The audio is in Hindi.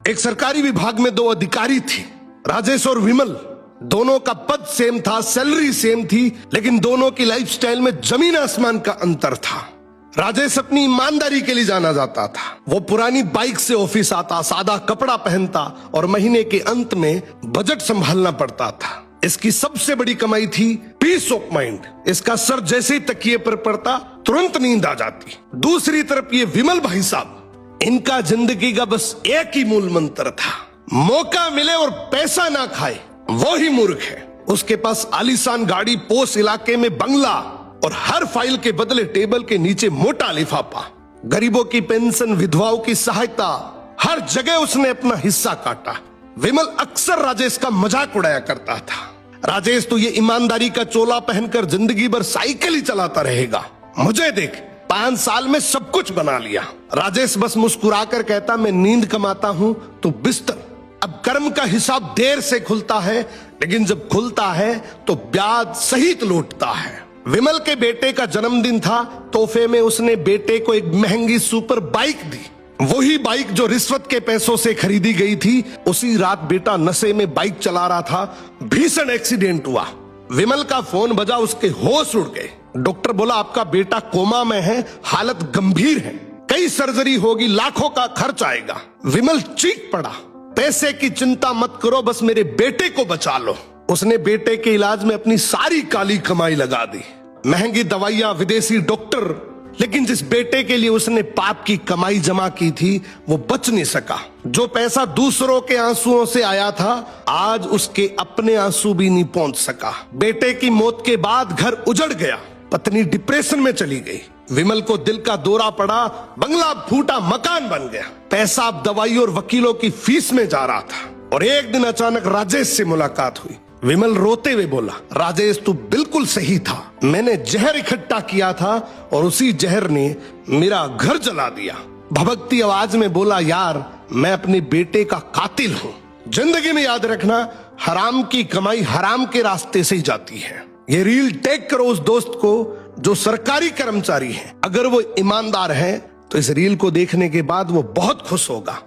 एक सरकारी विभाग में दो अधिकारी थे, राजेश और विमल। दोनों का पद सेम था, सैलरी सेम थी, लेकिन दोनों की लाइफस्टाइल में जमीन आसमान का अंतर था। राजेश अपनी ईमानदारी के लिए जाना जाता था। वो पुरानी बाइक से ऑफिस आता, सादा कपड़ा पहनता और महीने के अंत में बजट संभालना पड़ता था। इसकी सबसे बड़ी कमाई थी पीस ऑफ माइंड। इसका सर जैसे ही तकिए पर पड़ता तुरंत नींद आ जाती। दूसरी तरफ ये विमल भाई साहब, इनका जिंदगी का बस एक ही मूल मंत्र था, मौका मिले और पैसा ना खाए वो ही मूर्ख है। उसके पास आलीशान गाड़ी, पोस्ट इलाके में बंगला और हर फाइल के बदले टेबल के नीचे मोटा लिफाफा। गरीबों की पेंशन, विधवाओं की सहायता, हर जगह उसने अपना हिस्सा काटा। विमल अक्सर राजेश का मजाक उड़ाया करता था। राजेश तो ये ईमानदारी का चोला पहनकर जिंदगी भर साइकिल ही चलाता रहेगा, मुझे देख 5 साल में सब कुछ बना लिया। राजेश बस मुस्कुराकर कहता, मैं नींद कमाता हूं तो बिस्तर। अब कर्म का हिसाब देर से खुलता है, लेकिन जब खुलता है तो ब्याज सहित लौटता है। विमल के बेटे का जन्मदिन था, तोहफे में उसने बेटे को एक महंगी सुपर बाइक दी। वही बाइक जो रिश्वत के पैसों से खरीदी गई थी। उसी रात बेटा नशे में बाइक चला रहा था, भीषण एक्सीडेंट हुआ। विमल का फोन बजा, उसके होश उड़ गए। डॉक्टर बोला आपका बेटा कोमा में है, हालत गंभीर है, कई सर्जरी होगी, लाखों का खर्च आएगा। विमल चीख पड़ा, पैसे की चिंता मत करो, बस मेरे बेटे को बचा लो। उसने बेटे के इलाज में अपनी सारी काली कमाई लगा दी, महंगी दवाइयां, विदेशी डॉक्टर। लेकिन जिस बेटे के लिए उसने पाप की कमाई जमा की थी वो बच नहीं सका। जो पैसा दूसरों के आंसुओं से आया था, आज उसके अपने आंसू भी नहीं पहुंच सका। बेटे की मौत के बाद घर उजड़ गया, पत्नी डिप्रेशन में चली गई। विमल को दिल का दौरा पड़ा, बंगला फूटा, मकान बन गया। पैसा अब दवाई और वकीलों की फीस में जा रहा था। और एक दिन अचानक राजेश से मुलाकात हुई। विमल रोते हुए बोला, राजेश तू बिल्कुल सही था, मैंने जहर इकट्ठा किया था और उसी जहर ने मेरा घर जला दिया। भभकती आवाज में बोला, यार मैं अपने बेटे का कातिल हूँ। जिंदगी में याद रखना, हराम की कमाई हराम के रास्ते से ही जाती है। ये रील टैग करो उस दोस्त को जो सरकारी कर्मचारी है। अगर वो ईमानदार है तो इस रील को देखने के बाद वो बहुत खुश होगा।